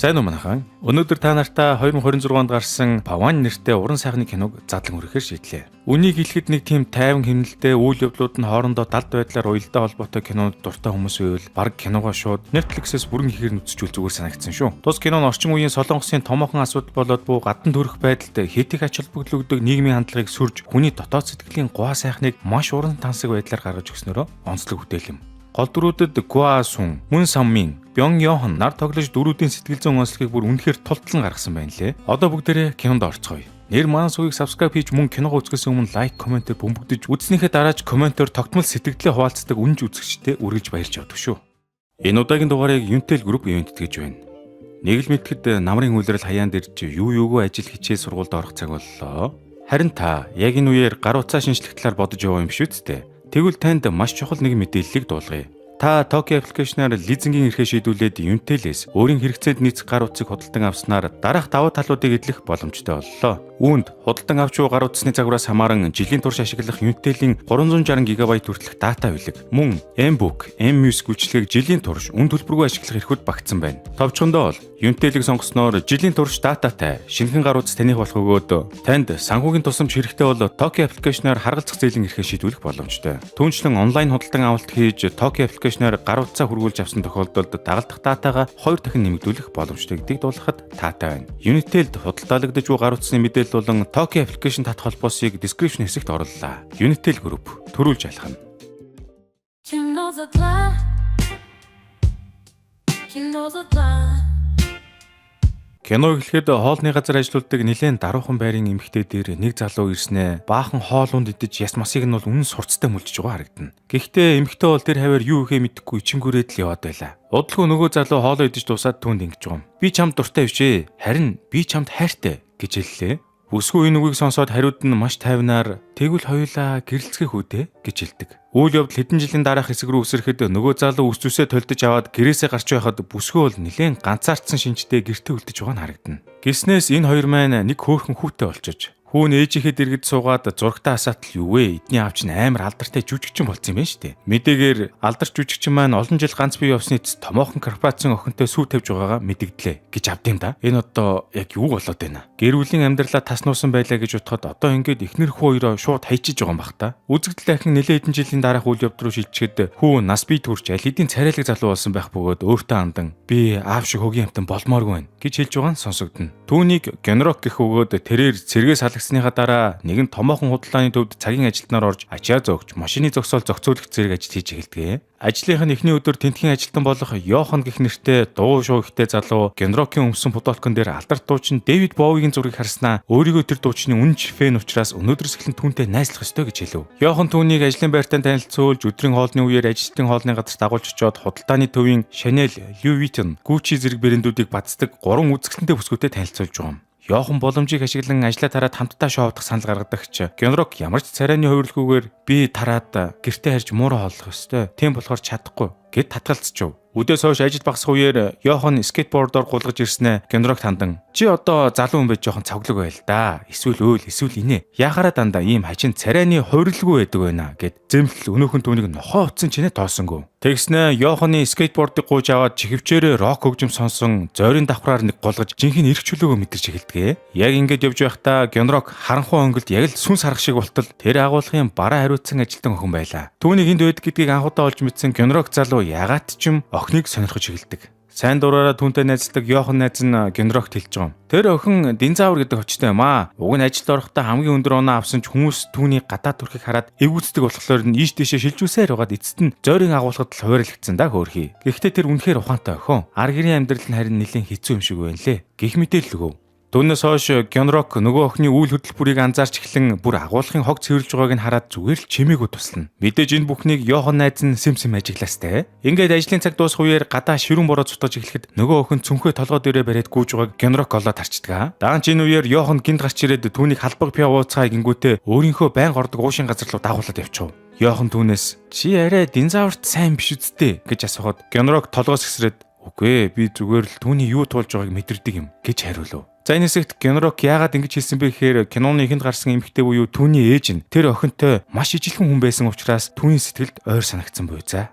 Сайн уу манайхан. Өнөөдөр та нартай 2026 онд гарсан Паван нэртэй уран сайхны киног задлан хүрэхээр шийдлээ. Үнийг хэлэхэд нэг тийм тайван хэмнэлтэй үйл явдлууд нь хоорондоо далд байдлаар уялдаа холбоотой кинонд дуртай хүмүүс байвал баг киногоо шууд Netflix-ээс бүрэн хийхээр үзчихвэл зүгээр санагдсан шүү. Тус кино нь орчин үеийн Солонгосын томоохон асуудал болоод буу гадна төрөх байдалд хэд их ач холбогдлогддог нийгмийн хандлагыг сүрж хүний дотоод сэтгэлийн гуай сайхныг маш уран тансаг байдлаар гаргаж өгснөөрөө онцлог бүтээл юм. Гол дүрүүдэд Гуа Сун, Мун Саммин, Бён Йохон нар тоглож дөрүүдийн сэтгэл зүйн онцлогийг бүр үнэхээр тултлан гаргасан байна лээ. Одоо бүгдээрээ кинонд орцгоё. Нэр манай сувгийг subscribe хийж мөн киног үзэхээс өмнө лайк, комментээр бөмбөгдөж үзснийхээ дараач комментоор тогтмол сэтгэлдээ хуваалцдаг үнж үзэгчдэд үргэлж баярлж явдаг шүү. Энэ удаагийн дугаарыг Unitel Group ивэнтэтгэж байна. Нэг л мэдхэд намрын үйлрэл хаяанд ирж юу юугүй ажил хичээл сургуульд орох цаг боллоо. Харин та яг энэ үеэр гар утсаа шинжлэх талаар бодож яваа юм шүү дээ. Тэгвэл танд маш чухал нэг мэдээллийг дуулгая. Та Tokyo аппликейшнаар лизингийн эрхээ шийдүүлээд Unitel-ээс өөрийн хэрэгцээнд нийцэх гар утсыг худалдан авснаар дараах давуу талуудыг эдлэх боломжтой боллоо. Үүнд худалдан авч буй гар утасны загвараас хамааран жилийн турш ашиглах Unitel-ийн 360 ГБ хүртэлх дата билэг, мөн M-Book, M-Music үйлчилгээг жилийн турш үн төлбөргүй ашиглах эрхүүд багтсан байна. Товчхондоо бол Unitel-ийг сонгосноор жилийн турш дататай шинэхэн гар утас таних болох өгөөд танд санхүүгийн тусламж хэрэгтэй бол Tokyo аппликейшнаар харгалзах зээлийн эрхээ шийдвэрлэх боломжтой. Түүнчлэн онлайн худалдан авалт хийж Tokyo аппликейшнаар гар утсаа хүргүүлж авсан тохиолдолд дагалдах датагаа 2 дахин нэмэгдүүлэх боломжтой гэдгийг дуулгахад таатай байна. Unitel-д худалдаалагдаж буй гар утасны мэдээлэл болон Tokyo аппликейшн татах холбоосыг description хэсэгт орууллаа. Unitel Group төрүүлж айлхна. Кино эхлэхэд хоолны газар ажилладаг нэлээд даруухан байрын эмэгтэй дээр нэг залуу ирснээ баахан хоолунд идэж яс масыг нь бол үнэн сурцтай мүлжиж байгаа харагдана. Гэхдээ эмэгтэй бол тэр хавар юу ихээ мэдэхгүй ичингүрээд л яваад байла. Удалгүй нөгөө залуу хоолоо идэж дуусаад түүнд ингэж байгаа юм. Би чамд дуртай биш ээ. Харин би чамд хайртай гэж хэллээ. Үсгүй энэ үгийг сонсоод хариуд нь маш тайвнаар тэгвэл хоёулаа гэрэлцгэх үдэ гэж хэлдэг. Үйл явдал хэдэн жилийн дараах хэсэг рүү өсөрөхөд нөгөө залуу үс зүсээ толдож аваад гэрээсээ гарч байхад бүсгүй бол нэлээд ганцаардсан шинжтэй гэртээ үлдэж байгаа нь харагдана. Гиснээс энэ хоёр маань нэг хөөхөн хүүтэй болчиж хүүн ээжийнхээ дэргэд суугаад зургтаа хасаатал юу вэ? Эдний аав чинь амар алдартай жүжигчин болсон юм байна шүү дээ. Мэдээгээр алдарч жүжигчин маань олон жил ганц бие явсны эцэст томоохон корпорацийн охинтой сүү тавьж байгаагаа мэдэгдлээ гэж авд юм да. Энэ одоо яг юу болоод байна? Гэр бүлийн амьдралаа таснуусан байлаа гэж бодоход одоо ингээд эхнэр хүү хоёроо шууд хайчиж байгаа юм бах та. Үзэгдэл ахин нэлээд хэдэн жилийн дараах үйл явдал руу шилжчихэд хүү нас бие төрж аль хэдийн царайлаг залуу болсон байх бөгөөд өөртөө андан би аав шиг хөгийн амтан болмооргүй байна гэж хэлж байгаа нь сонсогдно. Түүнийг Генрок гэх өгөөд тэрээр цэргээс халагдсныхаа дараа нэгэн томоохон худалдааны төвд цагийн ажилтнаар орж ачаа зөөгч машины зогсоол зохицуулах зэрэг ажил хийж эхэлдэг. Ажлынх нь эхний өдөр тентхийн ажилтан болох Йохон гэх нэртэй дуу шуу ихтэй залуу Генрокийн өмсөн фотолкон дээр алдарт дуучин Дэвид Боуигийн зургийг харснаа өөрийгөө тэр дуучны үнэн фэн учраас өнөөдрөөс эхлэн түүнтэй найзлах ёстой гэж хэлв. Йохон түүнийг ажлын байртаа танилцуулж өдрийн хоолны үеэр ажилтны хоолны газар дагуулж очоод худалдааны төвийн Chanel, Louis Vuitton, Gucci зэрэг брэндүүдийг бацдаг 3 үзэсгэлэнтэй бүсгүүтэй танилцуулж байгаа юм. Йохон боломжийг ашиглан ажлаа тараад хамтдаа шоудах санал гаргадагч Генрок ямар ч царайны хувирлгүйгээр би тараад гэртээ харж муураа хооллох ёстой. Тийм болохоор чадахгүй гэд татгалцчихв. Үдээс хойш ажил багсах үеэр Йохон скейтбордоор гулгаж ирснэ Генрок тандан. Чи одоо залуу хүн байж жоохон цавглаг байл да. Эсвэл өөл эсвэл инээ. Яхаараа дандаа ийм хажин царайны хувирлгүй байдаг байна гэд зэмтэл өнөөхөн түүнийг нохоо утсан чинээ тоосонгүй. Тэгснэ Йохоны скейтбордыг гууж аваад чихвчээрээ рок хөгжим сонсон зойрын давхраар нэг голгож жинхэнэ эрх чөлөөгөө мэдэрч эхэлдэг. Яг ингэж явж байхдаа Генрок харанхуй өнгөлд яг л сүнс харах шиг болтол тэр агуулгын бараа хариуцсан ажилтан охин байла. Түүнийг энд байдаг гэдгийг анхудаа олж мэдсэн Генрок залуу ягаад ч юм охиныг сонирхож эхэлдэг. Сайн дураараа түүнтэй найздаг Йохон найз нь Генрокт хэлж байгаа юм. Тэр охин динзавр гэдэг очтой юм аа. Уг нь ажилд орохдоо хамгийн өндөр оноо авсан ч хүмүүс түүний гадаа төрхийг хараад эвгүцдэг болохоор нь ийш тийшээ шилжүүлсээр байгаад эцэст нь зойрын агуулгад л хувирлагдсан да хөөрхий. Гэхдээ тэр үнэхээр ухаантай охин. Ар гэрийн амьдрал нь харин нэлээд хэцүү юм шиг байна лээ. Гэх мэдээлэл өгөв. Түүнээс хойш Генрок нөгөө охины үйл хөдлөлбөрийг анзаарч эхлэн бүр агуулгын хог цэвэрлж байгааг нь хараад зүгээр л чимээгүй туслана. Мэдээж энэ бүхнийг Йохон найз нь сэм ажиглаастай. Ингээд ажлын цаг дуусах үеэр гадаа ширүүн бороо цутгаж эхлэхэд нөгөө охин цүнхээ толгой дээрээ бариад гүйж байгааг Генрок олоод харчдаг. Даанч энэ үеэр Йохон гинт гарч ирээд түүнийг халбаг пиа ууцгаа гингүүтээ өөрийнхөө байн гордог уушин газар руу дагуулад явчихв. Йохон түүнээс чи арай динзаврт сайн биш үсттэй гэж асуухад Генрок толгоос гисрээд үгүй би зүгээр л түүний юу туулж байгааг мэдэрдэг юм гэж хариулв. За энэ хэсэгт Генрок яагаад ингэж хэлсэн бэ гэхээр киноны эхэнд гарсан эмэгтэй буюу түүний ээж нь тэр охинтой маш ижилхэн хүн байсан учраас түүний сэтгэлд ойр санагдсан буй за.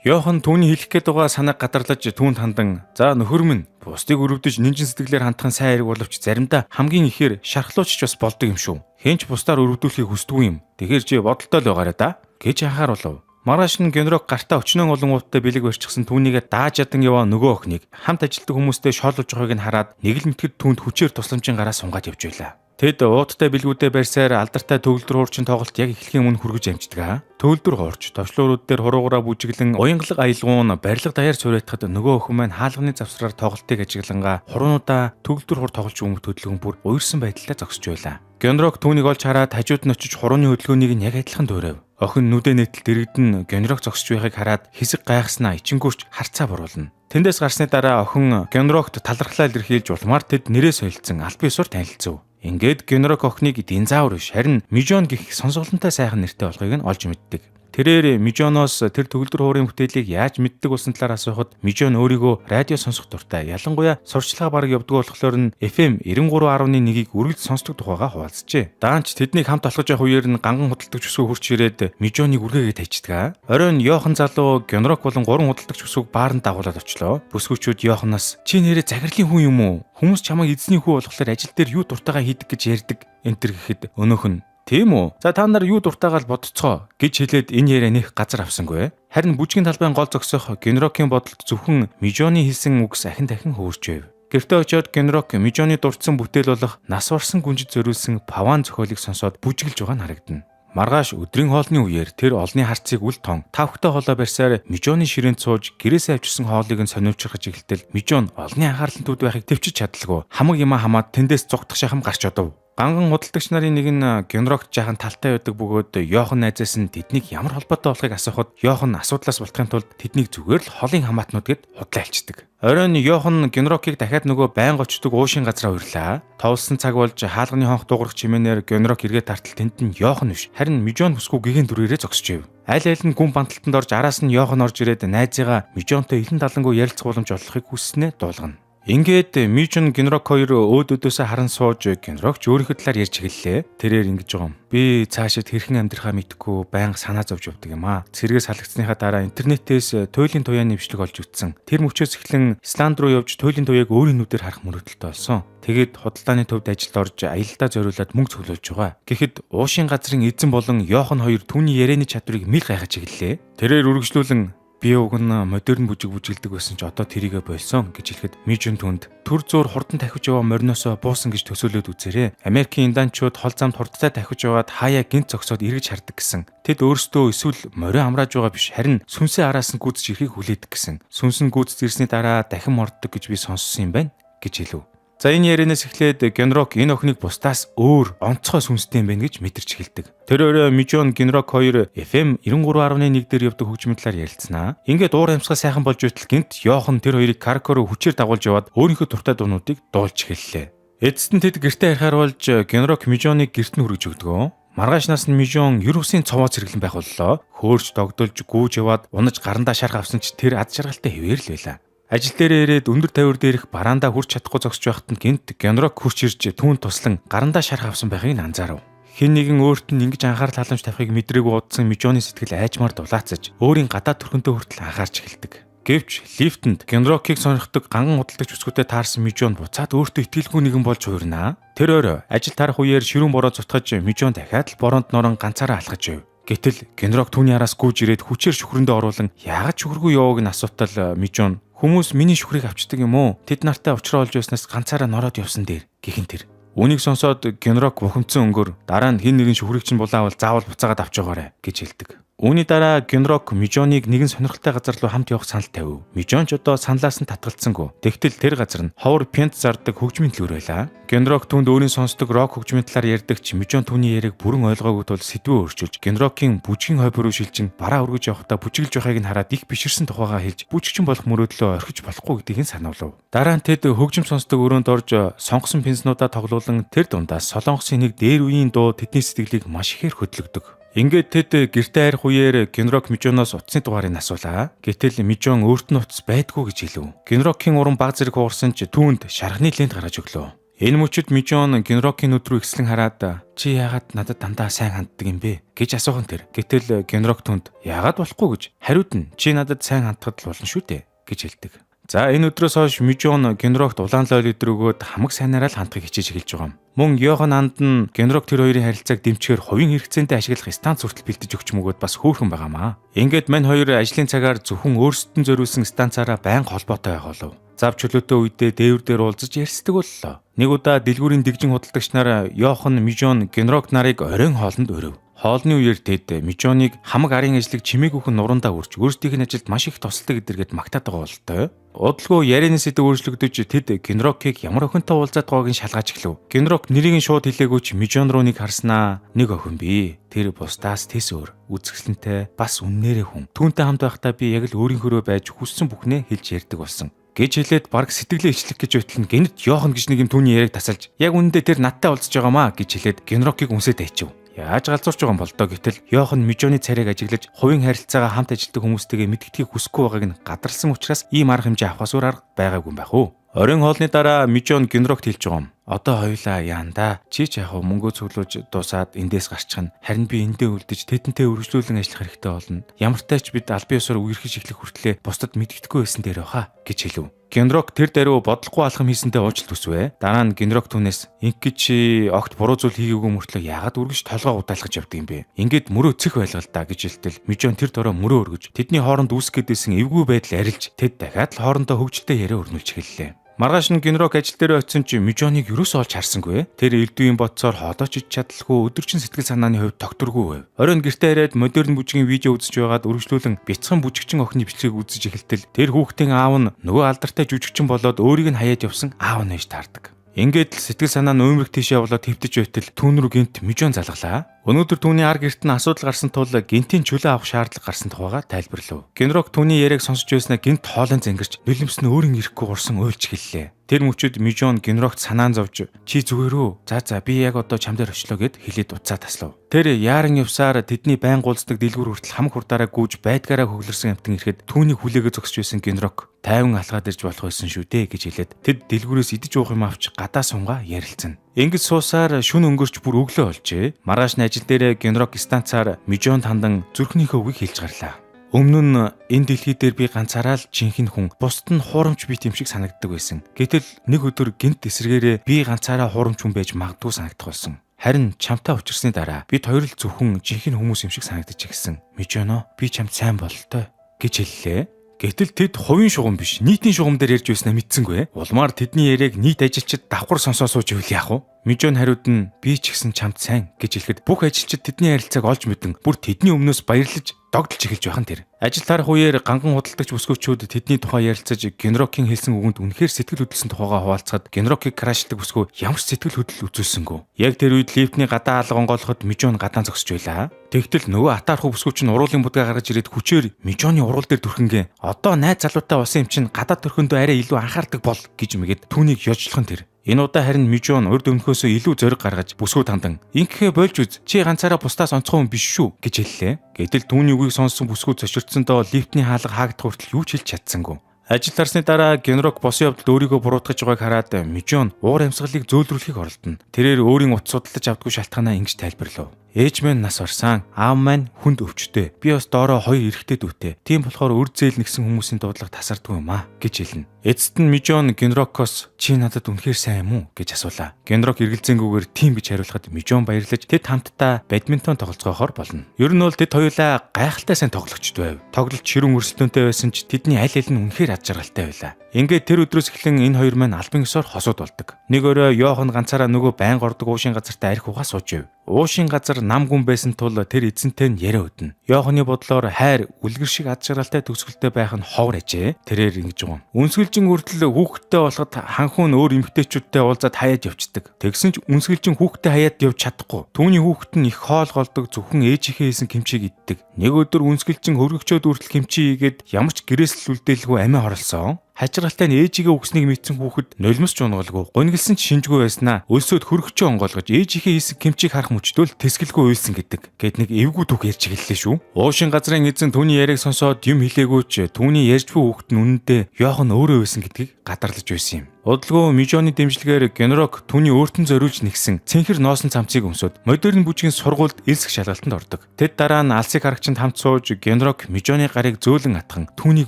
Йохан түүний хэлэх гээд байгаа санааг гадарлаж түүнд хандан "За нөхөр минь, бусдыг өрөвдөж нинжин сэтгэлээр хандах нь сайн хэрэг боловч заримдаа хамгийн ихээр шархлуучч бас болдог юм шүү. Хэнч бусдаар өрөвдүүлэхийг хүсдэггүй юм. Тэгэхээр чи бодолтой л байгаарай да" гэж анхааруулв. Маргааш нь Генрок гартаа өчнөн олон ууттай бэлэг барьчихсан түүнийгээ дааж ядан яваа нөгөө охиныг хамт ажилтдаг хүмүүстэй шоолж байгааг нь хараад нэг л мэтгэд түүнд хүчээр тусламжийн гараа сунгаад явж байлаа. Тэд ууттай бэлгүүдээ барьсаар алдартай төгөлдөр хуурчин тоглолт яг эхлэхийн өмнө хүргэж амждаг. Төгөлдөр хуурч товчлуурууд дээр хуруугаараа бүжиглэн уянгалаг аялгуун барилга даяар цуурайтахад нөгөө охин маань хаалганы завсраар тоглолтыг ажиглангаа хуруунуудаа төгөлдөр хуур тоглож өмг төдлгөн бүр уярсан байдлаа зогсож байлаа. Генрок түүнийг олж хараад хажууд нь очиж хурууны хөдөлгөөнийг нь яг адилхан дуурайв. Охин нүдэ нэтэлд иргэдэн Генрок зогсож байгааг хараад хэсэг гайхснаа ичингүүрч харцаа буруулна. Тэндээс гарсны дараа охин Генрокт талархлаа илэрхийлж улмаар тэд нэрээ солилцсон аль биесээр танилцв. Ингээд Генрок охиныг динзавр биш харин Мижон гэх сонсголонтой сайхан нэртэй болохыг нь олж мэддэг. Тэрээр Мижоноос тэр төгөлдөр хуурын бүтээлийг яаж мэддэг болсон талаар асуухад Мижон өөрийгөө радио сонсох дуртай. Ялангуяа сурчлага бараг явдаг болохоор нь FM 93.1-ийг үргэлж сонсдог тухайга хуваалцжээ. Даанч тэднийг хамт олгож явах үеэр нь ганган худалдагч өсгөө хурч ирээд Мижоныг үргээгээд тайчдаг. Оройн Йохан залуу Генрок болон 3 худалдагч өсгөөг баарнд дагуулад очлоо. Бүсгүүчүүд Йоханаас "Чи нэрээ загирлын хүн юм уу? Хүмүүс чамайг эзний хүү болохоор ажил дээр юу дуртайгаа хийдэг гэж ярьдаг" энтэр гэхэд өнөөх нь "Тийм үү? За та нар юу дуртайгаа л бодцгоо" гэж хэлээд энэ яриа нэх газар авсангүй. Харин бүжгийн талбайн гол зогсох Генрокийн бодолд зөвхөн Мижоны хэлсэн үгс ахин дахин хөөрч байв. Гэртээ очиод Генрок Мижоны дурдсан бүтээл болох нас барсан гүнжид зориулсан паван зохиолыг сонсоод бүжиглж байгаа нь харагдана. Маргааш өдрийн хоолны үеэр тэр олны харцыг үл тон тавхтай хоолой барьсаар Мижоны ширээнд сууж гэрээсээ авчирсан хоолыг нь сониучрахж эхэлтэл Мижон олны анхаарлын төвд байхыг төвчж чадлаггүй. Хамаг юмаа хамаад тэндээс зугтах шахам гарч одов. Ганган худалдагч нарын нэг нь Генрокт жаахан талтай байдаг бөгөөд Йохан найзаас нь тэднийг ямар холбоотой болохыг асуухад Йохан асуудлаас болохын тулд тэднийг зүгээр л холын хамаатнууд гэд худлаа хэлчихдэг. Оройн Йохан Генрокийг дахиад нөгөө байнга очдог уушийн газраа урлаа. Товлсон цаг болж хаалганы хонх дуугарах чимээнээр Генрок эргээд тартал тэнд нь Йохан биш харин Мижон бүсгүй гэгээн дүрээрээ зогсож байв. Аль аль нь гүн банталтанд орж араас нь Йохан орж ирээд найзыгаа Мижонтой илэн далангуу ярилцах боломж олохыг хүссэнэ дуулгана. Ингээд Мижон Генрок хоёр өөд өдөөсөө харан сууж Генрок ч өөрийнхөө талаар ярьж эхэллээ. Тэрээр ингэж байгаа юм. "Би цаашид хэрхэн амьдрахаа мэдэхгүй байнга санаа зовж явдаг юм аа. Цэргээс халагдсныхаа дараа интернетээс туйлын туяаны нэвшлэг олж үзсэн. Тэр мөчөөс эхлэн Исланд руу явж туйлын туяаг өөрийн нүдээр харах мөрөөдөлтэй болсон. Тэгээд худалдааны төвд ажилд орж аялалдаа зориулаад мөнгө цуглуулж байгаа." Гэхэд уушийн газрын эзэн болон Йохан хоёр түүний ярианы чадварыг мэл гайхаж эхэллээ. Тэрээр үргэлжлүүлэн "Би уг нь модерн бүжиг бүжгэлдэг байсан ч одоо тэрийгэ болсон" гэж хэлэхэд Мижон түнд "Төр зуур хурдан тахиж яваа мориноосоо буусан гэж төсөөлөд үзээрэй. Америкийн индаанчууд хол замд хурдтай тахиж яваад хаяа гинт зогсоод эргэж хардаг гэсэн. Тэд өөрсдөө эсвэл морио амрааж байгаа биш харин сүнсээ араас нь гүйцэж ирэхийг хүлээдэг гэсэн. Сүнс нь гүйцэж ирсний дараа дахин морддог гэж би сонссон юм байна" гэж хэлв. За энэ ярианаас эхлээд Генрок энэ охиныг бусдаас өөр онцгой сүнстэй юм байна гэж мэдэрч эхэлдэг. Тэр орой Мижон Генрок хоёр FM 93.1 дээр явдаг хөгжмийн талаар ярилцсанаа. Ингээд уур амьсгал сайхан болж байтал гинт Йохан тэр хоёрыг каркороо хүчээр дагуулж яваад өөрийнхөө дуртай дуунуудыг дуулж эхэллээ. Эцэст нь тэд гэртээ харихаар болж Генрок Мижоныг гэрт нь хүргэж өгдөг. Маргааш нас нь Мижон ер бусын цовоо цэрэглэн байх боллоо. Хөөрч догдолж гүүж яваад унаж гарандаа шарх авсан ч тэр ад жаргалтай хэвээр л байлаа. Ажил дээрээ ирээд өндөр тавир дээрх бараандаа хүрч чадахгүй зогсож байхад нь гинт Генрок хурч ирж түүнд туслан гарандаа шарх авсан байхыг анзаарав. Хэн нэгэн өөрт нь ингэж анхаарал халамж тавихыг мэдрээгүй удсан Мижоны сэтгэл айжмаар дулаацаж өөрийн гадаад төрхөндөө хүртэл анхаарч эхэлдэг. Гэвч лифтэнд Генрокийг сонирхдог ганган худалдагч өсгөөтэй таарсан Мижон буцаад өөртөө итгэлгүй нэгэн болж хуурнаа. Тэр орой ажил тарах үеэр ширүүн бороо зутгаж Мижон дахиад л бороонд норон ганцаараа алхаж байв. Гэтэл Генрок түүний араас гүйж ирээд хүчээр шүхрэндээ оруулан яагаад шүхргүй явааг нь асуутал Мижон "Хүмүүс миний шүхрийг авчдаг юм уу? Тэд нартай уулзраа олж байснаас ганцаараа нороод явсан дээр" гэхин тэр. Үүнийг сонсоод Генрок бухимдсан өнгөөр "Дараа нь хин нэгэн шүхрийг чинь булаавал заавал буцаагаад авч байгаарэ" гэж хэлдэг. Үүний дараа Генрок Мижоныг нэгэн сонирхолтой газар руу хамт явах санал тавив. Мижон ч одоо саналаас нь татгалцсангүй. Тэгтэл тэр газар нь ховор пент зардаг хөгжмийн төлөөр байлаа. Генрок түүнд өөрийн сонсдог рок хөгжмийн талаар ярьдаг ч Мижон түүний яриаг бүрэн ойлгоогүй тул сэдвээ өөрчилж Генрокийн бүжгийн хойбор руу шилжин бараа өргөж явахдаа бүжиглж байгааг нь хараад их биширсэн тухайгаа хэлж бүжигчин болох мөрөөдлөө орхиж болохгүй гэдгийг сануулв. Дараа нь тэд хөгжим сонсдог өрөөнд орж сонгосон пенснуудаа тоглуулан тэр дундаас Солонгосын нэг дээр үеийн дуу тэдний сэтгэлийг маш ихээр хөдөлгдөг. Ингээд тэд гэртээ харих үеэр Генрок Мижоноос утасны дугаарыг асуулаа. Гэтэл Мижон өөрт нь утас байдгүй гэж хэлв. Генрокийн уран баг зэрэг хуурсан ч түүнд шархны лент гаргаж өглөө. Энэ мөчид Мижон Генрокийн нүд рүү ихслэн хараад чи яагаад надад дандаа сайн ханддаг юм бэ гэж асуухан тэр. Гэтэл Генрок түнд яагаад болохгүй гэж хариуд нь чи надад сайн хандхад л болно шүү дээ гэж хэлдэг. За энэ өдрөөс хойш Мижон Генрокт улаан лолид рүүгөөд хамаг сайнаараа л хандхыг хичээж эхэлж байгаа юм. Мөн Йохан Анд нь Генрок тэр хоёрын харилцааг дэмжихээр хувийн хэрэгцээндээ ашиглах станц хүртэл бэлдэж өгч мөгөөд бас хөөрхөн байгаамаа. Ингээд мань хоёр ажлын цагаар зөвхөн өөрсдөд нь зориулсан станцаараа байнга холбоотой байх болов. Зав чөлөөтэй үедээ дээвэр дээр уулзаж ярьцдаг боллоо. Нэг удаа дэлгүүрийн дэгжин худалдагч нар Йохан, Мижон, Генрок нарыг оройн хоолнд өрөв. Хоолны үеэр тэд Мижоныг хамаг арын ажлыг чимээгүйхэн нурандаа үрж өөрсдийнх нь ажилд маш их тусалдаг гэдэргээд магтаад байгаа болтой. Удалгүй ярианы сэдв өөрчлөгдөж тэд Генрокийг ямар охинтой уулзаад байгааг нь шалгаж эхлэв. Генрок нэрийг нь шууд хэлээгүй ч Мижон руу нэг харснаа. Нэг охин бий. Тэр бусдаас тэс өөр. Үзэсгэлэнтэй бас үннээрээ хүн. Түүнтэй хамт байхдаа би яг л өөрийнхөө байж хүссэн бүхнээ хэлж ярьдаг болсон гэж хэлээд баг сэтгэлээ ичлэх гэж байтал нь гэнэт Йохан гэж нэг юм түүний яриаг тасалж яг үнэндээ тэр надтай уулзж байгаамаа гэж хэлээд Генрокийг үнсээд айчив. Яаж галзуурч байгаа юм бол доо гэтэл Йохан Мижоны царайг ажиглаж хувийн харилцаагаа хамт ажилладаг хүмүүстэйгээ мэдгэдгийг хүсэхгүй байгааг нь гадарсан учраас ийм арга хэмжээ авахаас өөр арга байгаагүй юм байх уу? Оройн хоолны дараа Мижон Генрокт хэлж байгаа юм. Одоо хоёулаа яанда чи ч яг мөнгөө цуглуулж дуусаад эндээс гарчихна. Харин би эндээ үлдэж тэдэнтэй үргэлжлүүлэн ажиллах хэрэгтэй болно. Ямар ч тач бид албан ёсоор үерхэж эхлэх хүртлээр бусдад мэдгэдэггүй байсан дээр баха гэж хэлв. Генрок тэр даруй бодлохгүй алхам хийсэндээ уучлалт хүсвэ. Дараа нь Генрок түүнээс "Ингээд чи огт буруу зүйл хийгээгүй мөртлөө яагаад үргэлж толгоо удаалгаж явдаг юм бэ? Ингээд мөрөө цэх байлгал та" гэж хэлтэл Мижон тэр дороо мөрөө өргөж тэдний хооронд үүсгэж байсан эвгүй байдал арилж тэд дахиад л хоорондоо хөвгөлтэй яриа өрнүүлж эхэллээ. Маргааш нь Генрок ажил дээр очисон чи Мижоныг юусоо олж харсангүй. Тэр элдвийн бодцоор ходооч иж чадалгүй өдөржин сэтгэл санааны хувьд тогтворгүй. Оройн гэртээ ирээд модерн бүжгийн видео үзэж байгаад үргэлжлүүлэн бяцхан бүжигчин охины бичлэгийг үзэж эхэлтэл тэр хүүхдийн аав нь нөгөө алдартай жүжигчин болоод өөрийг нь хаяад явсан аав нь ээж таардаг. Ингээд л сэтгэл санаа нь өмөрг тийшээ болоод хэвтэж байтал түүн рүү гинт Мижон залглаа. Өнөөдөр түүний ар гэрт нь асуудал гарсан тул гинтийн чөлөө авах шаардлага гарсан тухайга тайлбарлав. Генрок түүний яриаг сонсож байснаа гинт хоолойн зангирч нулимс нь өөрийн ирэхгүй гурсан уйлж хэллээ. Тэр мөчөд Мижон Генрокт санаан зовж "Чи зүгээр үү? За би яг одоо чам дээр очлоо" гэд хэлээд уцаа таслав. Тэр яаран явсаар тэдний байн гулцдаг дэлгүүр хүртэл хамаг хурдаараа гүйж байдгаараа хөглөрсөн амтан ирэхэд түүнийг хүлээгээ зогсож байсан Генрок тайван алхаад ирж болох байсан шүү дээ гэж хэлээд тэд дэлгүүрээс идэж уух юм авч гадаа сунгаа ярилцсан. Ингэж суусаар шүн өнгөрч бүр өглөө болжээ. Маргааш нь ажил дээрээ Генрок станцаар Мижонд хандан зүрхнийхөө үгийг хэлж гарлаа. Өмнө нь энэ дэлхий дээр би ганцаараа л жинхэнэ хүн, бусд нь хуурамч бит юм шиг санагддаг байсан. Гэтэл нэг өдөр гинт эсрэгээрээ би ганцаараа хуурамч хүн байж магадгүй санагдах болсон. Харин чамтай учирсны дараа бид хоёр л зөвхөн жинхэнэ хүмүүс юм шиг санагдаж ирсэн. Мижоно, би чамд сайн бололтой гэж хэллээ. Гэтэл тэд хувийн шугам биш, нийтийн шугам дээр ярьж байснаа мэдсэнгүй. Улмаар тэдний яриаг нийт ажилчид давхар сонсоо сууж ивэл яах вэ? Мижон хариуд нь "Би ч гэсэн чамд сайн" гэж хэлэхэд бүх ажилчид тэдний харилцааг олж мэдэн бүр тэдний өмнөөс баярлаж догдолж эхэлж байхан тэр. Ажил тарах үеэр ганган худалдагч бүсгүүчүүд тэдний тухай ярилцаж Генрокийн хэлсэн үгэнд үнэхээр сэтгэл хөдлсөн тухайгаа хуваалцахад Генрокийг крашлдаг бүсгүй ямар ч сэтгэл хөдлөл үзүүлсэнгүй. Яг тэр үед лифтний гадаа алга онгойлоход Мижон гадаан зогсож байлаа. Тэгтэл нөгөө атаархуу бүсгүүч нь уруулын будгаа гаргаж ирээд хүчээр Мижоны урал дээр түрхэнгээ "Одоо найз залуутай усан юм чинь гадаа төрхөндөө арай илүү анхаардаг бол" гэж мэгээд түүнийг ёжлохын тэр. Энэ удаа харин Мижон урд өмнөхөөсөө илүү зориг гаргаж бүсгүүд хандан "Ингэхээ болж үз. Чи ганцаараа бусдаас онцгой хүн биш шүү" гэж хэллээ. Гэтэл түүний үгийг сонссон бүсгүүд зочирдсондоо лифтний хаалга хаагдах хүртэл юу ч хэлж чадсангүй. Ажил тарсны дараа Генрок босон явдалд өөрийгөө буруутгаж байгааг хараад Мижон уур амьсгалыг зөөлрүүлэхийг оролдоно. Тэрээр өөрийн утас судалж авдаггүй шалтгаанаа ингэж тайлбарлав. "Ээж минь нас барсан, аав маань хүнд өвчтэй. Би бас доороо 2 эрэгтэй дүүтэй. Тийм болохоор үр зээл нэгсэн хүмүүсийн дуудлага тасардгүй юм аа" гэж хэлнэ. Эцэст нь Мижон Генрокоос "Чи надад үнэхээр сайн юм уу?" гэж асуулаа. Генрок эргэлзээнгүйгээр тийм гэж хариулахад Мижон баярлаж тэд хамтдаа бадминтон тоглоцоохоор болно. Ер нь бол тэд хоёулаа гайхалтай сайн тоглогчд байв. Тоглолт ширүүн өрсөлдөөнтэй байсан ч тэдний аль аль нь үнэхээр ад жаргалтай байлаа. Ингээд тэр өдрөөс эхлэн энэ хоёр маань албан ёсоор хосууд болдог. Нэг өрөө Йохан ганцаараа нөгөө байн гордог уушийн газартаа арх угаа сууж байв. Уушийн газар нам гүн байсан тул тэр эзэнтэй нь яриа өднө. Йоханы бодлоор хайр үлгэр шиг ад жаргалтай төгсгөлтэй байх нь ховор ажээ. Тэрээр ингэж юм. Үнсгэлжин хүртэл хүүхэдтэй болоход ханхун өөр эмэгтэйчүүдтэй уулзаад хаяад явцдаг. Тэгсэн ч үнсгэлжин хүүхэдтэй хаяад явж чадахгүй. Түүний хүүхэд нь их хоол голдог, зөвхөн ээжийнхээ хийсэн кимчиг иддэг. Нэг өдөр үнсгэлжин хөргөгчөөд үртэл кимчи ийгээд ямар ч гэрээсэл үлдээлгүй амиа хорлсон. Хажиргалтай нь ээжигээ өгснийг мэдсэн хүүхэд нулимс ч унгалгүй, гонглсон ч шинжгүй байснаа өлсөд хөргөчөө онгоолгож ээжийнхээ хийсэн кимчиг харах мөчтөл тэсгэлгүй уйлсан гэдэг. Гэт нэг эвгүй түүх ярьж эхэллээ шүү. Уушин газрын эзэн түүний яриаг сонсоод юм хэлээгүй ч түүний ярьж буй хүүхэд нь үнэндээ Йохан өөрөө байсан гэдгийг гадарлаж байсан юм. Удалгүй Мижоны дэмжлэгээр Генрок түүний өөртөө зориулж нэгсэн цэнхэр ноосн цамцыг өмсөд модерн бүжгийн сургуульд элсэх шалгалтанд ордог. Тэд дараа нь алсыг харагчанд хамт сууж Генрок Мижоны гарыг зөөлөн атхан түүнийг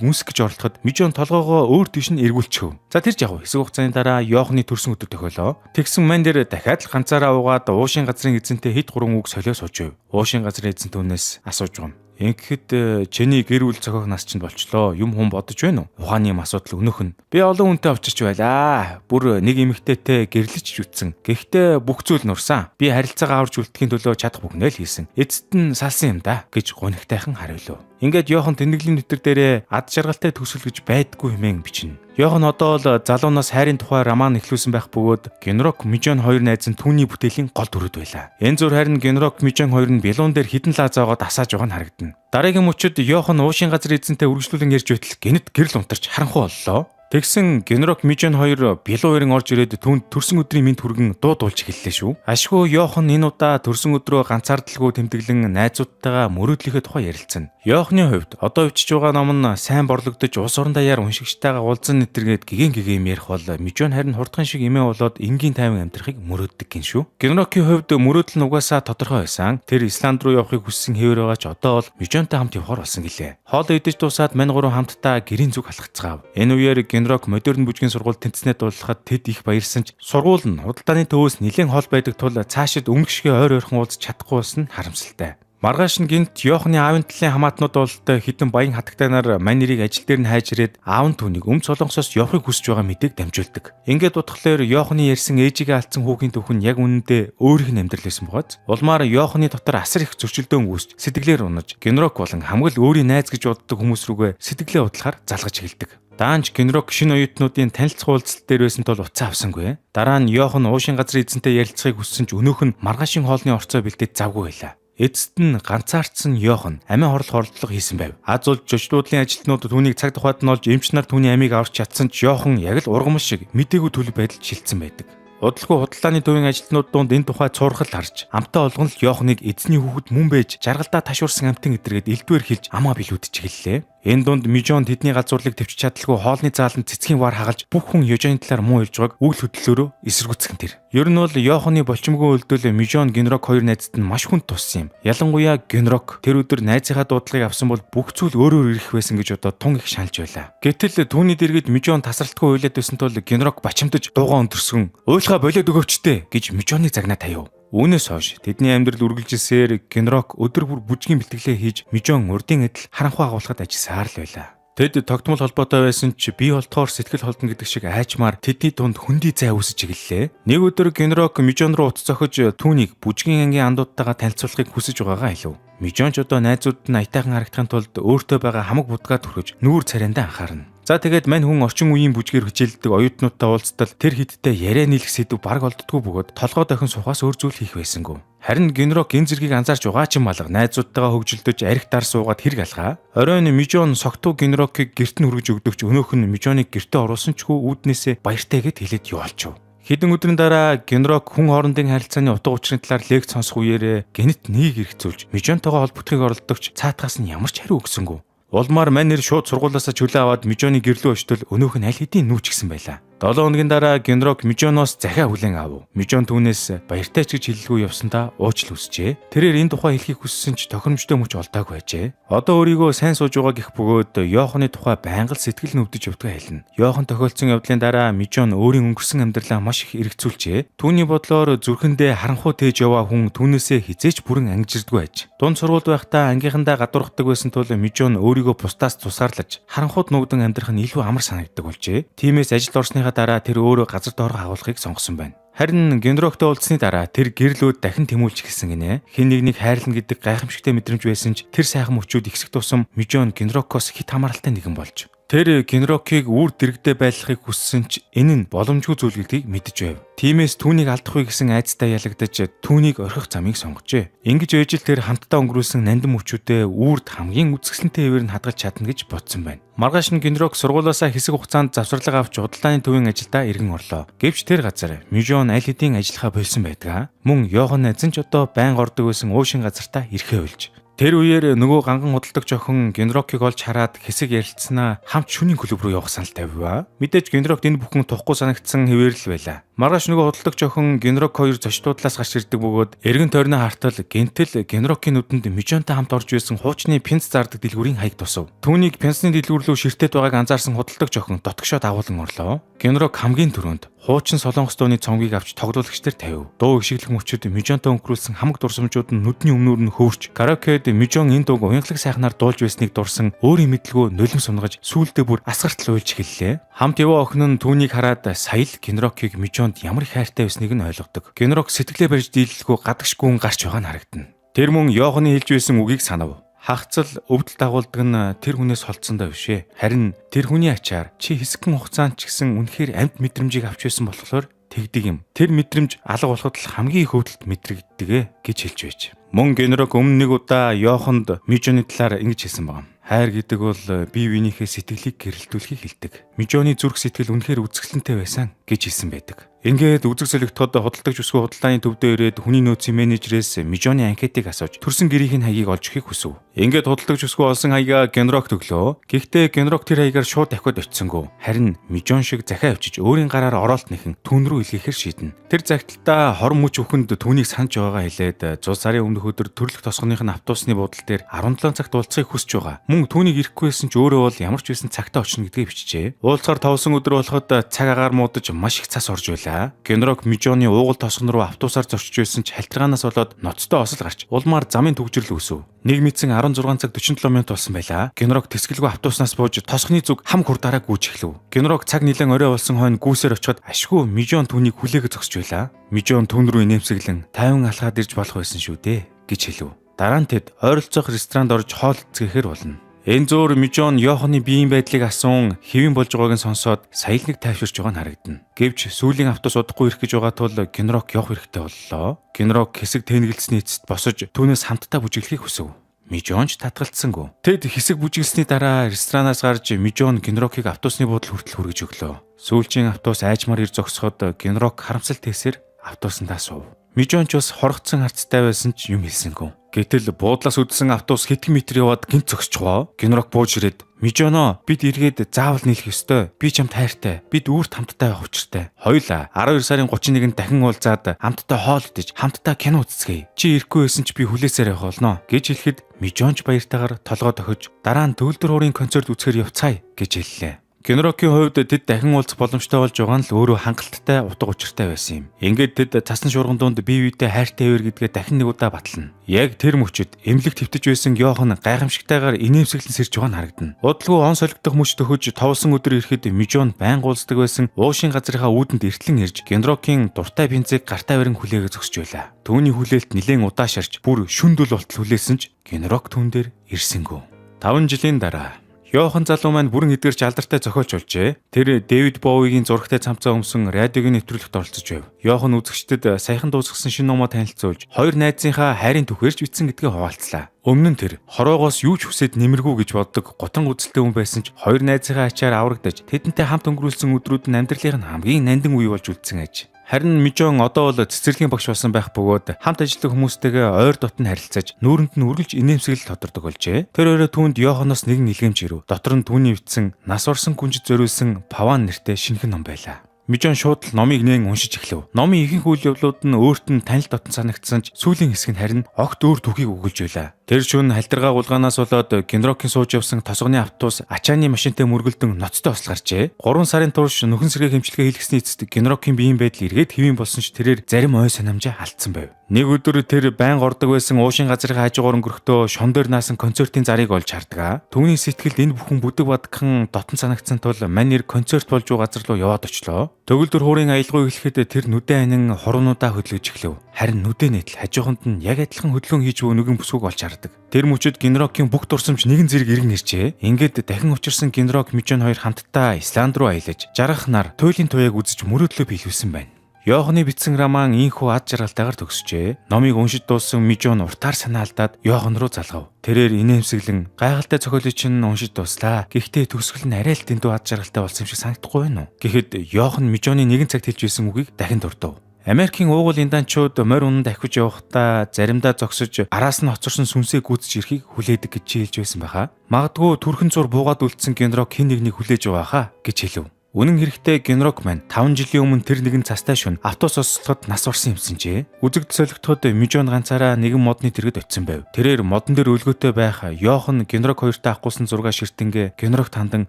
үнсэх гэж оролдоход Мижон толгоогоо өөр тийш нь эргүүлчихв. За тэр жагуу хэсэг хугацааны дараа Йоханы төрсөн өдөр тохиолоо. Тэгсэн мань дээр дахиад л ганцаараа уугаад уушин газрын эзэнтэй хэд гурван үг солио сууж байв. Уушин газрын эзэн түүнээс асууж байгаа юм. Ингэхэд чиний гэр бүл зохиох нас чинь болчлоо. Юм хүн бодож байна уу? Ухааны юм асуудал өнөөх нь. Би олон хүнтэй авчирч байлаа. Бүр нэг эмэгтэйтэй гэрлэж үтсэн. Гэхдээ бүх зүйл нурсан. Би харилцаагаа аварж үлдэхийн төлөө чадах бүхнээ л хийсэн. Эцэст нь салсан юм да гэж гонигтайхан хариулв. Ингээд Йохан тэнэглэлийн нэвтэр дээрээ ад жаргалтай төсөл гэж байдгүй хэмээн бичнэ. Йохан одоо л залуунаас хайрын тухай роман эхлүүлсэн байх бөгөөд Генрок Мижон хоёр найз нь түүний бүтээлийн гол дүрүүд байлаа. Энэ зур харин Генрок Мижон хоёр нь Белун дээр хідэн лаазаогоо дасааж байгаа нь харагдана. Дараагийн мөчөд Йохан уушин газар эзэнтэй үргэлжлүүлэн ярьж байтал гэнэт гэрэл унтарч харанхуй боллоо. Тэгсэн Генрок Мижон хоёр Белуэрэн орж ирээд түүнд төрсөн өдрийн мэд хүргэн дуудуулж эхэллээ шүү. Ашгүй Йохан энэ удаа төрсөн өдрөө ганцаардалгүй тэмдэглэн найзуудтайгаа мөрөөдлийнхээ тухай ярилцсан. Йоханы хувьд одоо өвчж байгаа ном нь сайн борлогдож ус орон даяар уншигчтайгаа уулзсан нэтэргээд гэгэн ярих бол Мижон харин хурдхан шиг эмээ болоод энгийн тайван амьдрахыг мөрөөддөг гин шүү. Генрокийн хувьд мөрөөдөл нь угаасаа тодорхой байсан. Тэр Исланд руу явахыг хүссэн хэвээр байгаа ч одоо бол Мижонтой хамт явахаар болсон гэлээ. Хоол идэж дуусаад мань гурван хамтдаа гэрийн зүг халахцгаав. Энэ үеэр Генрок модерн бүжгийн сургууль тэнцэнэ дуулахад тэд их баярсан ч сургууль нь худалдааны төвөөс нэлээд хол байдаг тул цаашид өмнөх шигээ ойр ойрхон уулзч чадахгүй болсон нь харамсалтай. Маргааш нь гинт Йоханы аавын талын хамаатнууд бололтой хитэн баян хатагтайнаар мань нэрийг ажил дээр нь хайж ирээд аав нь түүнийг Солонгосоос явахыг хүсэж байгаа мэдээг дамжуулдаг. Ингээд утгахлаар Йоханы ярьсан ээжигээ алдсан хүүхийн түүхэн яг үнэндээ өөрийнх нь амьдрал байсан бөгөөд улмаар Йоханы дотор асар их зөрчилдөөн үүсч сэтгэлээр унаж Генрок болон хамгал өөрийн найз гэж боддог хүмүүс рүүгээ сэтгэлээ удлахаар залгаж эхэлдэг. Даанч Генрок шинэ оюутнуудын танилцах уулзалт дээр байсан тул уцаа авсангүй. Дараа нь Йохан уушин газрын эзэнтэй ярилцахыг хүссэн ч өнөөх нь маргаашийн хоолны орцоо бэлдээд завгүй байлаа. Эцэст нь ганцаардсан Йохан амиа хорлох оролдлого хийсэн байв. Аз улж жочдуудлын ажилтнууд түүнийг цаг тухайд нь олж эмч нар түүний амийг аварч чадсан ч Йохан яг л ургамал шиг мдээгүй төлөв байдалд шилжсэн байдаг. Удалгүй худалдааны төвийн ажилтнууд донд энэ тухай цуурхал харж амтаа олгон л Йоханыг эзний хүүхэд мөн байж жаргалдаа ташуурсан амтэн эдрэгэд элдвэр хэлж амаа билүүдэж эхэллээ. Энэ дунд Мижон тэдний газуурлыг төвч чадалгүй хоолны зааланд цэцгийн вар хагалж бүх хүн Йожаны талаар муу хэлж байгааг үйл хөдлөлөөрөө эсэргүүцсэн тэр. Ер нь бол Йоханы болчмгүй үйлдэл Мижон Генрок хоёр найзад нь маш хүнд туссан юм. Ялангуяа Генрок тэр өдөр найзынхаа дуудлагыг авсан бол бүх зүйл өөрөөр ирэх байсан гэж одоо тун их шаналж байлаа. Гэтэл түүний дэргэд Мижон тасралтгүй уйлаад байсан тул Генрок бачимдаж дуугаа өндөрсөн. Уйлгаа болоод өгөөчтэй гэж Мижоныг загнаа тавив. Үүнээс хойш тэдний амьдрал үргэлжилсээр Генрок өдөр бүр бүжгийн бэлтгэлээ хийж Мижон урдын адил харанхуй агуулгад ажилласаар л байлаа. Тэд тогтмол холбоотой байсан ч бие болтоор сэтгэл холдно гэдэг шиг айчмаар тэдний дунд хөндөй зай үүсэж эхэллээ. Нэг өдөр Генрок Мижон руу утас зохиж түүнийг бүжгийн ангийн андуудтайгаа танилцуулахыг хүсэж байгаагаа хэлв. Мижон ч одоо найзууд нь аятайхан харагдахын тулд өөртөө байгаа хамаг будгаа түрхэж нүүр царайндаа анхаарна. За тэгээд мань хүн орчин үеийн бүжгээр хичээлдэг оюутнуудтай уулзтал тэр хидтэй яриа нийлэх сэдв баг олддгүй бөгөөд толгой дахин сухаас өөр зүйл хийх байсангүй. Харин Генрок энэ зэргийг анзаарч угаачин малга найзуудтайгаа хөгжилдөж арх дар суугаад хэрэг алгаа. Оройн Мижон согтуу Генрокийг гэрт нь хүргэж өгдөгч өнөөх нь Мижоныг гэртээ оруулсан ч хүү үүднээсээ баяртай гэд хэлээд явуулчихв. Хэдэн өдрийн дараа Генрок хүн хоорондын харилцааны утга учирын талаар лекц сонсох үеэрээ гэнэт нэг хэрэгцүүлж Мижонтойгоо холбогдохыг оролдогч цаатгаас нь ямар ч хариу өгсөнгүй. Улмаар мань нэр шууд сургуулиасаа чөлөө аваад Мижоны гэрлөө очтол өнөөх нь аль хэдийн нүүч гисэн байлаа. 7 хоногийн дараа Генрок Мижоноос захиа хүлээн авав. Мижон түүнээс баяртай ч гэж хэлэлгүй явсандаа уучлал хүсжээ. Тэрээр энэ тухай хэлхийг хүссэн ч тохиромжтой мөч олдоогүй байжээ. Одоо өөрийгөө сайн сууж байгаа гэх бөгөөд Йоханы тухай байнга л сэтгэл нь өвдөж явдгаа хэлнэ. Йохан тохиолдсон явдлын дараа Мижон өөрийн өнгөрсөн амьдралаа маш их эргцүүлжээ. Түүний бодлоор зүрхэндээ харанхуй тээж яваа хүн түүнээсээ хизээч бүрэн ангижирдгүй аж. Дунд сургуульд байхдаа ангийнхандаа гадуурхдаг байсан тул Мижон өөрийгөө бусдаас тусгаарлаж харанхуйд нуугдан амьдрах нь илүү амар санагддаг болжээ. Тиймээс ажил орсныхаа дараа тэр өөрөө газар доорх агуулгыг сонгосон байна. Харин Генроктой уулзсны дараа тэр гэрлүүд дахин тэмүүлж эхэлсэн гинэ. Хэн нэгнийг хайрлан гэдэг гайхамшигтай мэдрэмж байсан ч тэр сайхан мөчүүд ихсэх тусам Мижон Генрокоос хит хамааралтай нэгэн болж. Тэр Генрокийг үр дэрэгдээ байлгахыг хүссэн ч энэ нь боломжгүй зүйл гэдгийг мэдэж байв. Тиймээс түүнийг алдахгүй гэсэн айцтай ялагдаж түүнийг орхих замыг сонгожээ. Ингэж ээж л тэр хамтдаа өнгөрүүлсэн нандин мөчүүдээ үрд хамгийн үзэсгэлэнтэй хэвээр нь хадгалж чадна гэж бодсон байна. Маргааш нь Генрок сургуулиасаа хэсэг хугацаанд завсралга авч худалдааны төвийн ажилдаа иргэн орлоо. Гэвч тэр газар Мижон аль хэдийн ажиллахаа болсон байдаг. Мөн Йохан эзэн ч одоо байнга ордог байсан уушин газартаа ирэхээ уйлж. Тэр үеэр нөгөө ганган худалдагч охин Генрокийг олж хараад хэсэг ярилцсанаа хамт шүнийн клуб руу явах санал тавьваа. Мэдээж Генрокт энэ бүхэн тухгүй санагдсан хэвээр л байлаа. Маргааш нөгөө худалдагч охин Генрок хоёр зочдуудлаас гарч ирдэг бөгөөд эргэн тойрны хартал гентэл Генрокийн нүдэнд Мижонтой хамт орж байсан хуучны Пенц зардаг дэлгүүрийн хаяг тусав. Түүнийг Пенцны дэлгүүр рүү ширтээд байгааг анзаарсан худалдагч охин дотгошоо дагуулan орлоо. Генрок хамгийн түрүүнд хуучин солонгос дууны цомгийг авч тоглуулагчдаар тавив. Дуу ишиглэх мөчөд Мижонтой өнгөрүүлсэн хамаг дурсамжууд нь нүдний өмнөр нь хөвөрч караокед Мижон энэ дууг уянгалаг сайхнаар дуулж байсныг дурсан өөрийн мэдлгүй нулим сунгаж сүүлдээ бүр асгартал уйлж эхэллээ. Хамт яваа охин нь түүнийг хараад сая л Генрокийг Мижонд ямар их хайртай байсныг нь ойлгодог. Генрок сэтгэлээ барьж дийлэлгүй гадагшгүй гарч байгаа нь харагдана. Тэр мөн Йоханы хэлж байсан үгийг санав. Хагцал өвдөл дагуулдаг нь тэр хүнээс холдсондоо бишээ. Харин тэр хүний ачаар чи хэсэгхэн хугацаанд ч гэсэн үнэхээр амьд мэдрэмжийг авч байсан болохоор тэгдэг юм. Тэр мэдрэмж алга болоход л хамгийн их өвдөлт мэдрэгддэг гэж хэлж байж. Мөн Генрок өмнө нэг удаа Йоханд Мижоны талаар ингэж хэлсэн байна. Хайр гэдэг бол бие биенийхээ сэтгэлийг гэрэлтүүлэхийг хэлдэг. Мижоны зүрх сэтгэл үнэхээр үзэсгэлэнтэй байсан гэж хэлсэн байдаг. Ингээд үзэг солигдоход худалдагч өсгөө худалдааны төвдөө ирээд хүний нөөцийн менежерээс Мижоны анкетыг асууж төрсэн гэрийн хаягийг олж өгөхийг хүсв. Ингээд худалдагч өсгөө олсон хаягаа Генрок төглөө. Гэхдээ Генрок тэр хаягаар шууд давхид очисонгүй. Харин Мижон шиг захиа авчиж өөрийн гараар оролт нэхэн түүн рүү илгээхээр шийднэ. Тэр загталтаа хорон мөч өхөнд түүнийг санаж байгаа хэлээд 100 сарын өмнөх өдөр төрөлх тосгоных нь автобусны буудлын дээр 17 цагт уулзахыг хүсэж байгаа. Мөн түүнийг ирэхгүйсэн ч өөрөө бол ямар ч байсан цагтаа очно гэдгийг бичжээ. Уулзахаар товсон өдөр болоход цаг агаар муудаж маш их цас орж байлаа. Генрок Мижоны уугуул тосгон руу автобусаар зорчиж байсан ч халтиргаанаас болоод ноцтой осол гарч улмаар замын төгжрөл үүсв. Нэг мэдсэн 16 цаг 47 минут болсон байлаа. Генрок тэсгэлгүй автобуснаас бууж тосгоны зүг хам хурдаараа гүйж эхлэв. Генрок цаг нэлээд орой болсон хойно гүйсээр очиход ашгүй Мижон түүнийг хүлээгээ зогсож байлаа. Мижон түүн рүү инээмсэглэн 50 алхаад ирж болох байсан шүү дээ гэж хэлв. Дараа нь тэд ойролцоох ресторанд орж хоол эзэхээр болно. Энэ зуур Мижон Йоханы биеийн байдлыг асуун хэвэн болж байгааг нь сонсоод саялныг тайвширч байгаа нь харагдана. Гэвч сүүлийн автобус удахгүй ирэх гэж байгаа тул Генрок явах хэрэгтэй боллоо. Генрок хэсэг тэнэгэлцсэний эцэст босож түүнээс хамтдаа бүжиглэхийг хүсв. Мижон ч татгалцсангүй. Тэд хэсэг бүжиглсэний дараа ресторанаас гарч Мижон Генрокийг автобусны буудлын хүртэл хүргэж өглөө. Сүүлчийн автобус аажмаар ир зогсоход Генрок харамсал тээсээр автобусандаа суув. Мижон ч бас хоргоцсон харцтай байсан ч юм хэлсэнгүй. Гэтэл буудлаас үдсэн автобус хэдхэн метр яваад гинт зогсчихвоо. Генрок бууж ирээд Мижоно бид эргээд заавал нийлэх ёстой. Би чамд хайртай. Бид үүрт хамтдаа явах учиртай. Хоёулаа 12 сарын 31-нд дахин уулзаад хамтдаа хоол идэж хамтдаа кино үзцгээе. Чи ирэхгүй байсан ч би хүлээсээр явах болно гэж хэлэхэд Мижонч баяртайгаар толгой тохиж дараа нь төгөлдөр хуурын концерт үзэхээр явцгаая гэж хэллээ. Генрокийн хувьд тэд дахин уулзах боломжтой болж байгаа нь л өөрөө хангалттай утга учиртай байсан юм. Ингээд тэд цасны шуурган дунд бие биедээ хайртай байр гэдгээ дахин нэг удаа батлана. Яг тэр мөчөд эмнэлэг твтэж байсан Йохан гайхамшигтайгаар инээмсэглэн сэрж байгаа нь харагдана. Удалгүй он солигдох мөч төхөж товсон өдөр ирэхэд Мижон байнга уулздаг байсан уушийн газрынхаа үүдэнд эртлэн ирж Генрокийн дуртай бензиг гартаа барин хүлээгээ зогсож байлаа. Түүний хүлээлт нэлээд удаа шарч бүр шүндөл болтол хүлээсэн ч Генрок түүн дээр ирсэнгүй. 5 жилийн дараа Йохан залуу маань бүрэн эдгэрч алдартай зохиолч болжээ. Тэр Дэвид Боуигийн зурагтай цамцаа өмсөн радиогийн нэвтрүүлэгт оролцож байв. Йохан үзэгчдэд саяхан дуусгасан шинэ номоо танилцуулж, хоёр найзынхаа хайрын түүхээрч бичсэн гэдгээ хуваалцлаа. Өмнө нь тэр хороогоос юу ч хүсэд нэмэргүй гэж боддог готон үзэлтэй хүн байсан ч хоёр найзынхаа ачаар аврагдаж тэдэнтэй хамт өнгөрүүлсэн өдрүүд нь амьдралын хамгийн нандин үе болж үлдсэн аж. Харин Мижон одоо бол цэцэрлэгийн багш болсон байх бөгөөд хамт ажилладаг хүмүүстэйгээ ойр дотн харилцаж нүүрэнд нь үргэлж инээмсэглэл тодордог болжээ. Тэр өөрөө түүнд Йоханоос нэгэн илгээмж ирв. Дотор нь түүний бичсэн нас орсон күнжид зориулсан Паван нэртэй шинэхэн ном байлаа. Мижон шууд л номыг нээн уншиж эхлэв. Номын ихэнх үйл явдлууд нь өөрт нь танил дотн санагдсан ч сүүлийн хэсэг нь харин огт өөр түүхийг өгүүлж байлаа. Тэр шөнө халтиргаа гулгаанаас болоод Генрокийн сууж явсан тосгоны автобус ачааны машинтай мөргөлдөн ноцтой осол гарчээ. 3 сарын турш нөхөн сэргээ хэмжлэгээ хийлгэсний эцэст Генрокийн биеийн байдал эргээд хэвэн болсон ч тэрээр зарим ой санамжаа алдсан байв. Нэг өдөр тэр байнга ордог байсан уушийн газрын хажуугаар өнгөрөхдөө шон дээр наасан концертын зарыг олж хардгаа. Түүний сэтгэлд энэ бүхэн бүдэг бадхан дотн санагдсан тул манер концерт болж байгаа газар руу яваад очлоо. Төгөлдөр хуурын аялгау эхлэхэд тэр нүдэн анин хуруунуудаа хөдлөж эхлэв. Харин нүдэнэт л хажууханд нь яг адилхан хөдлөн хийж буй нэгэн бүсгүйг олж хардаг. Тэр мөчөд Генрокийн бүх дурсамж нэгэн зэрэг иргэн ирчээ. Ингээд дахин учирсан Генрок Мижон хоёр хамтдаа Исланд руу аялаж жаргах нар туйлын туяаг үзэж мөрөөдлөө биелүүлсэн байна. Йоханы бичсэн роман ийхүү ад жаргалтайгаар төгсжээ. Номыг уншиж дууссан Мижон уртаар санаа алдаад Йохан руу залгав. Тэрээр инээмсэглэн гайхалтай зохиолыг чинь уншиж дуслаа. Гэхдээ төгсгөл нь арай л дэндүү ад жаргалтай болсон юм шиг санагдахгүй байна уу? Гэхэд Йохан Мижоны нэгэн цагт хэлж байсан үгийг дахин дурдав. Америкийн уугуул индаанчууд морь унанд ахиж явахдаа заримдаа зогсож араас нь хоцорсон сүнсээ гүйцэж ирэхийг хүлээдэг гэж хэлж байсан байхаа. Магадгүй түрхэн зур буугаад үлдсэн генерок хэн нэгнийг хүлээж байгаа хаа гэж хэлв. Үнэн хэрэгтээ генерок маань 5 жилийн өмнө тэр нэгэн цастай шөнө автобус ослоход нас орсон юмсанжээ. Үзэгдэл солигдоход Мижон ганцаараа нэгэн модны тэргэд очисон байв. Тэрээр модон дээр өлгөөтэй байх Йохан генерок хоёртой авахгүйсэн зураг ширтэнгээ генерок тандан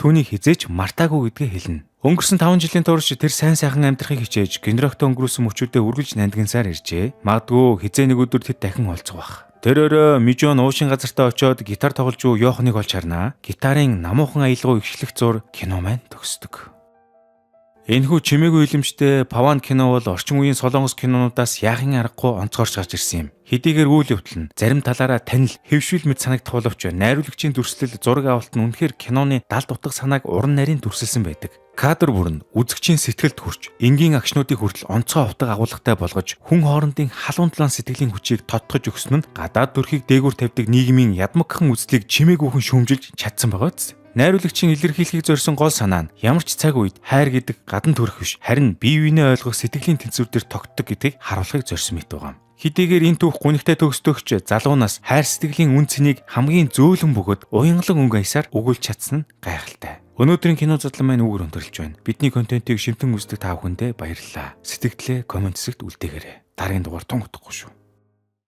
түүнийг хизээч мартаагүй гэдгээ хэлнэ. Өнгөрсөн 5 жилийн турш тэр сайн сайхан амьдрахыг хичээж генероктой өнгөрүүлсэн мөчүүдэд үргэлж нандинсаар иржээ. Магадгүй хизээ нэг өдөр тэд дахин олзох байх. Тэр өрөө Мижон уушин газартаа очиод гитар тоглож буй Йоханыг олж харнаа. Гитарын намуухан аялгау ихшлэх зур кино маань төгсдөг. Энэхүү чимээгүй илэмжтэй Паван кино бол орчин үеийн солонгос кинонуудаас яахын аргагүй онцгорч гарч ирсэн юм. Хэдийгээр үйл явдал нь зарим талаараа танил хэвшүүл мэт санагдах боловч найруулагчийн дүрслэл зураг авалт нь үнэхээр киноны далд утга санааг уран нарийн дүрсэлсэн байдаг. Кадр бүр нь үзэгчийн сэтгэлд хүрч энгийн агшнуудыг хүртэл онцгой утга агуулгатай болгож хүн хоорондын халуун талаан сэтгэлийн хүчийг тодтогч өгсөн нь гадаад дүрхийг дээгүүр тавьдаг нийгмийн ядмагхан үзлийг чимээгүйхэн шүүмжилж чадсан байгаа биз. Найруулагчийн илэрхийлэхийг зорьсон гол санаа нь ямар ч цаг үед хайр гэдэг гадна төрөх биш, харин бие биенээ ойлгох сэтгэлийн тэнцвэр дээр тогтдог гэдгийг харуулахыг зорьсон мэт байгаа юм. Хэдийгээр энэ түүх гунигтай төгсдөгч залуунаас хайр сэтгэлийн үн цэнийг хамгийн зөөлөн бөгөөд уянгалан өнгө аясаар өгүүлж чадсан нь гайхалтай. Өнөөдрийн кино задлан маань үүгээр өндөрлж байна. Бидний контентийг шимтэн үздэг та бүхэндээ баярлалаа. Сэтгэлдээ комент хэсэгт үлдээгээрэй. Дараагийн дугаар тун утгагүй шүү.